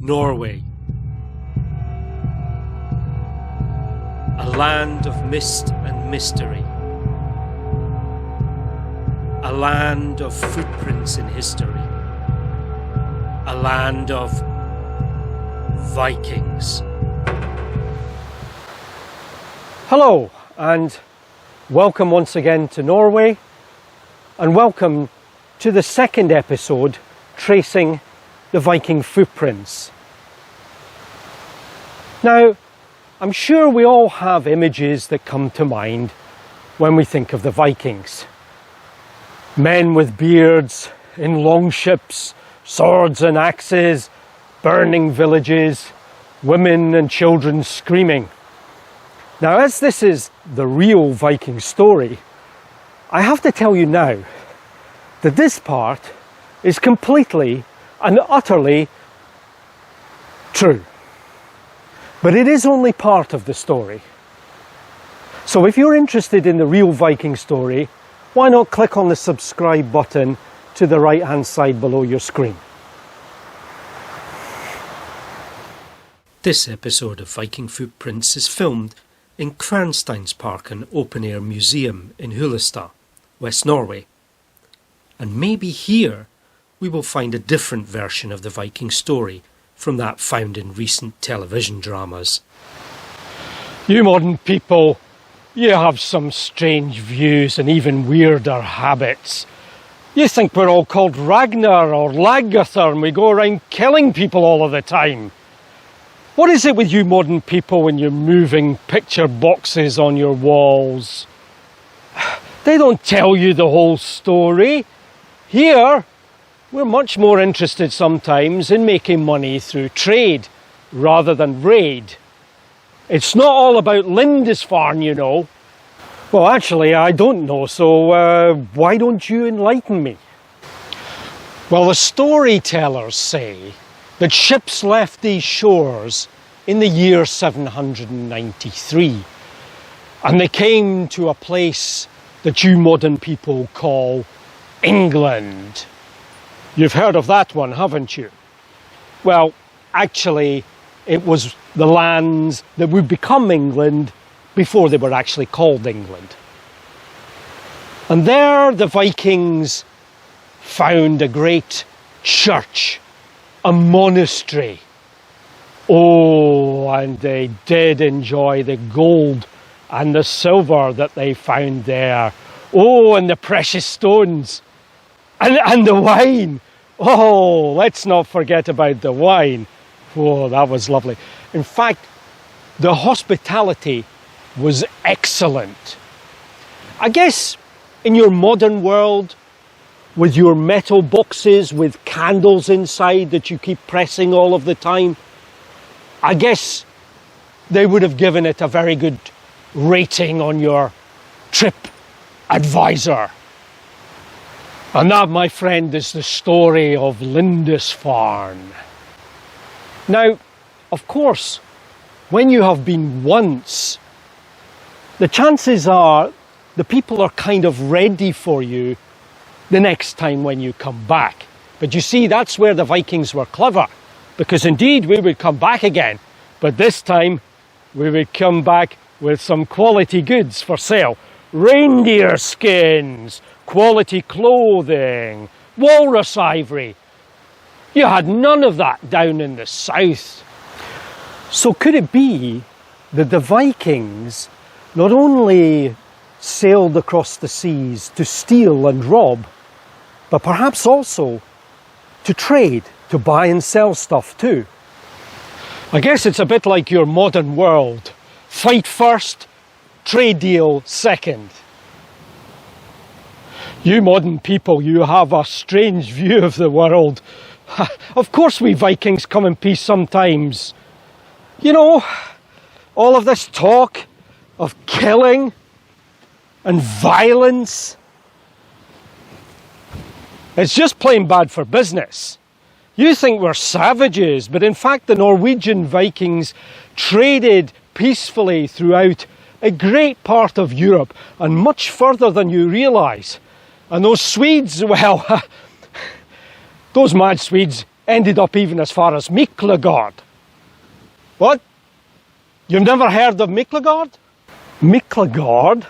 Norway. A land of mist and mystery. A land of footprints in history. A land of Vikings. Hello, and welcome once again to Norway, and welcome to the second episode tracing the Viking footprints. Now, I'm sure we all have images that come to mind when we think of the Vikings. Men with beards, in long ships, swords and axes, burning villages, women and children screaming. Now, as this is the real Viking story, I have to tell you now that this part is completely and utterly true. But it is only part of the story. So if you're interested in the real Viking story, why not click on the subscribe button to the right hand side below your screen. This episode of Viking Footprints is filmed in Kransteinsparken Open Air Museum in Hyllestad, West Norway. And maybe here we will find a different version of the Viking story from that found in recent television dramas. You modern people, you have some strange views and even weirder habits. You think we're all called Ragnar or Lagerther and we go around killing people all of the time. What is it with you modern people when you're moving picture boxes on your walls? They don't tell you the whole story. Here, we're much more interested sometimes in making money through trade rather than raid. It's not all about Lindisfarne, you know. Well, actually, I don't know, so why don't you enlighten me? Well, the storytellers say that ships left these shores in the year 793, and they came to a place that you modern people call England. You've heard of that one, haven't you? Well, actually, it was the lands that would become England before they were actually called England. And there the Vikings found a great church, a monastery. Oh, and they did enjoy the gold and the silver that they found there. Oh, and the precious stones. And the wine. Oh, let's not forget about the wine. Oh, that was lovely. In fact, the hospitality was excellent. I guess in your modern world, with your metal boxes with candles inside that you keep pressing all of the time, I guess they would have given it a very good rating on your trip advisor. And that, my friend, is the story of Lindisfarne. Now, of course, when you have been once, the chances are the people are kind of ready for you the next time when you come back. But you see, that's where the Vikings were clever, because indeed we would come back again, but this time we would come back with some quality goods for sale. Reindeer skins, quality clothing, walrus ivory. You had none of that down in the south. So could it be that the Vikings not only sailed across the seas to steal and rob, but perhaps also to trade, to buy and sell stuff too? I guess it's a bit like your modern world. Fight first, trade deal second. You modern people, you have a strange view of the world. Of course we Vikings come in peace sometimes. You know, all of this talk of killing and violence, it's just plain bad for business. You think we're savages, but in fact the Norwegian Vikings traded peacefully throughout a great part of Europe and much further than you realise. And those Swedes, well, those mad Swedes, ended up even as far as Miklagard. What? You've never heard of Miklagard? Miklagard?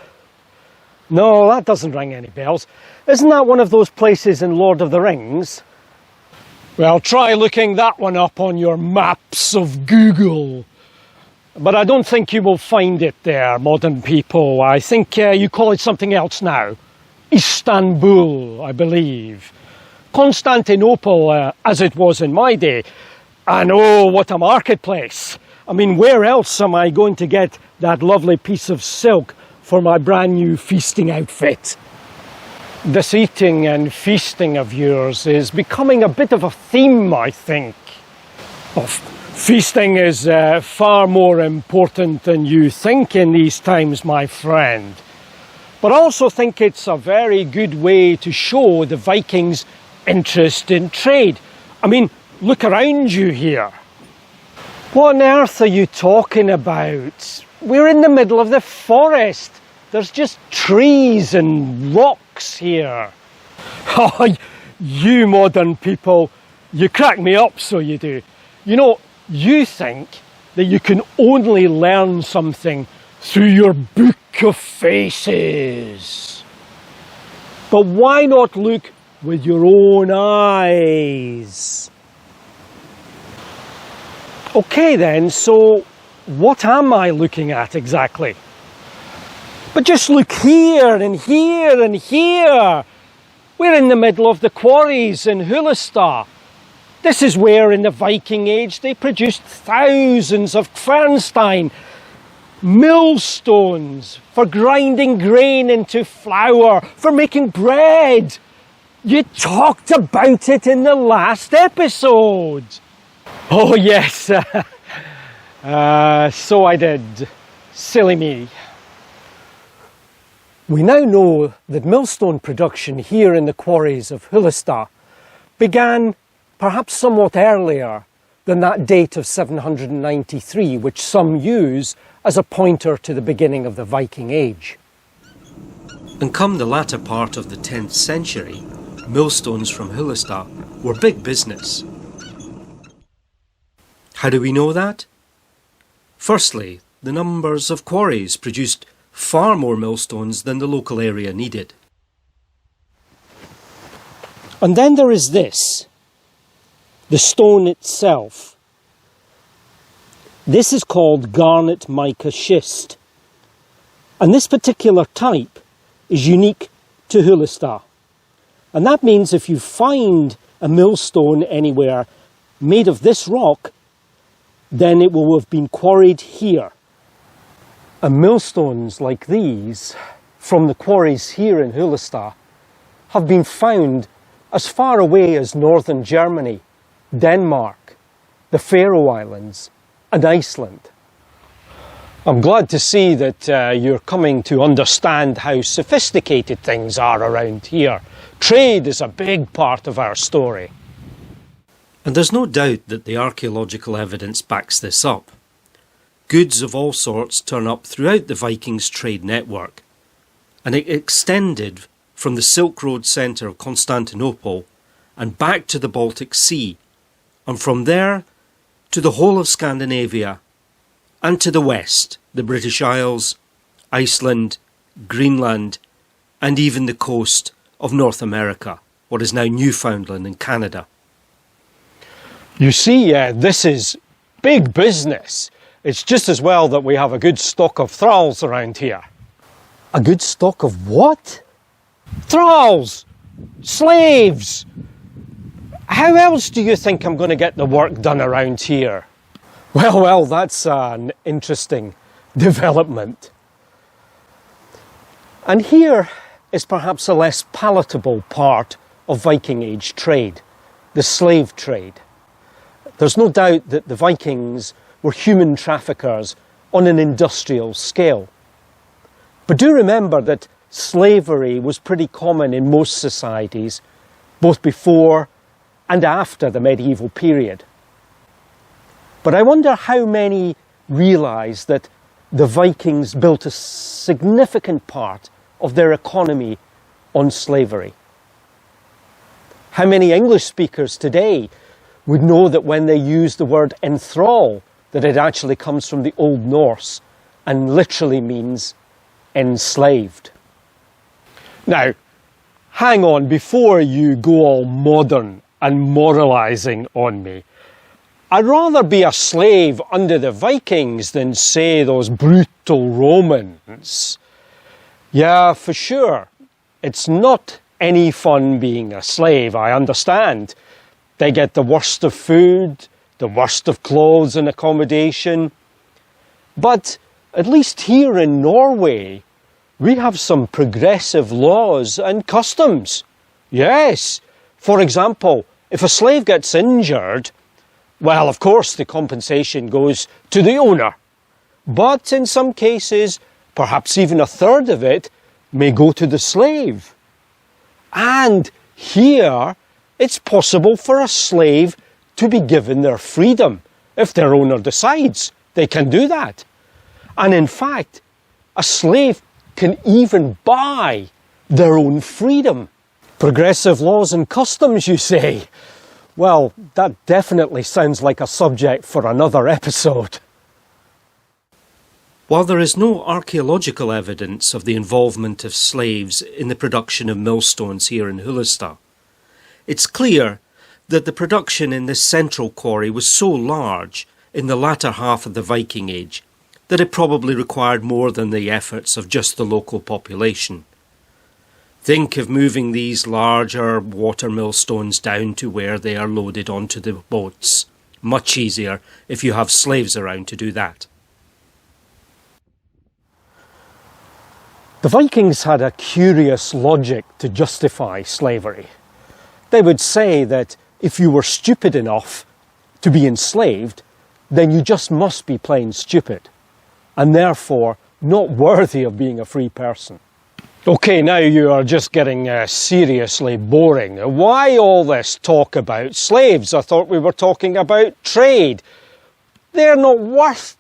No, that doesn't ring any bells. Isn't that one of those places in Lord of the Rings? Well, try looking that one up on your maps of Google. But I don't think you will find it there, modern people. I think you call it something else now. Istanbul, I believe. Constantinople, as it was in my day. And oh, what a marketplace. I mean, where else am I going to get that lovely piece of silk for my brand new feasting outfit? This eating and feasting of yours is becoming a bit of a theme, I think. Oh, feasting is far more important than you think in these times, my friend. But I also think it's a very good way to show the Vikings' interest in trade. I mean, look around you here. What on earth are you talking about? We're in the middle of the forest. There's just trees and rocks here. Oh, you modern people, you crack me up, so you do. You know, you think that you can only learn something through your book of faces. But why not look with your own eyes? Okay then, so what am I looking at exactly? But just look here and here and here. We're in the middle of the quarries in Hyllestad. This is where in the Viking Age they produced thousands of kvernstein, millstones for grinding grain into flour, for making bread. You talked about it in the last episode. Oh yes, so I did. Silly me. We now know that millstone production here in the quarries of Hyllestad began perhaps somewhat earlier than that date of 793, which some use as a pointer to the beginning of the Viking Age. And come the latter part of the 10th century, millstones from Hyllestad were big business. How do we know that? Firstly, the numbers of quarries produced far more millstones than the local area needed. And then there is this, the stone itself. This is called garnet mica schist. And this particular type is unique to Hyllestad. And that means if you find a millstone anywhere made of this rock, then it will have been quarried here. And millstones like these from the quarries here in Hyllestad have been found as far away as northern Germany, Denmark, the Faroe Islands and Iceland. I'm glad to see that you're coming to understand how sophisticated things are around here. Trade is a big part of our story. And there's no doubt that the archaeological evidence backs this up. Goods of all sorts turn up throughout the Vikings' trade network, and it extended from the Silk Road centre of Constantinople and back to the Baltic Sea, and from there to the whole of Scandinavia, and to the west, the British Isles, Iceland, Greenland, and even the coast of North America, what is now Newfoundland and Canada. You see, this is big business. It's just as well that we have a good stock of thralls around here. A good stock of what? Thralls! Slaves! How else do you think I'm going to get the work done around here? Well, that's an interesting development. And here is perhaps a less palatable part of Viking Age trade, the slave trade. There's no doubt that the Vikings were human traffickers on an industrial scale. But do remember that slavery was pretty common in most societies, both before and after the medieval period. But I wonder how many realise that the Vikings built a significant part of their economy on slavery. How many English speakers today would know that when they use the word enthrall, that it actually comes from the Old Norse and literally means enslaved. Now, hang on, before you go all modern and moralising on me. I'd rather be a slave under the Vikings than, say, those brutal Romans. Yeah, for sure. It's not any fun being a slave, I understand. They get the worst of food, the worst of clothes and accommodation. But at least here in Norway, we have some progressive laws and customs. Yes, for example, if a slave gets injured, well, of course, the compensation goes to the owner. But in some cases, perhaps even a third of it may go to the slave. And here, it's possible for a slave to be given their freedom. If their owner decides, they can do that. And in fact, a slave can even buy their own freedom. Progressive laws and customs, you say? Well, that definitely sounds like a subject for another episode. While there is no archaeological evidence of the involvement of slaves in the production of millstones here in Hyllestad, it's clear that the production in this central quarry was so large in the latter half of the Viking Age that it probably required more than the efforts of just the local population. Think of moving these larger water millstones down to where they are loaded onto the boats. Much easier if you have slaves around to do that. The Vikings had a curious logic to justify slavery. They would say that if you were stupid enough to be enslaved, then you just must be plain stupid, and therefore not worthy of being a free person. Okay, now you are just getting seriously boring. Why all this talk about slaves? I thought we were talking about trade. They're not worth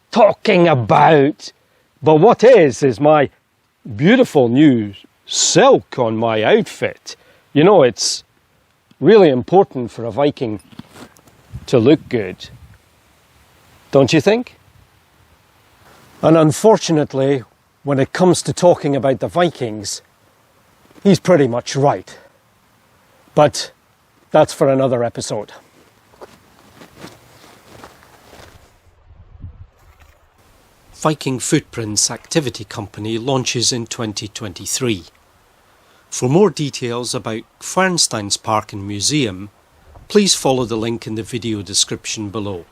talking about. But what is my beautiful new silk on my outfit. You know, it's really important for a Viking to look good, don't you think? And unfortunately, when it comes to talking about the Vikings, he's pretty much right. But that's for another episode. Viking Footprints activity company launches in 2023. For more details about Kvernstein's Park and Museum, please follow the link in the video description below.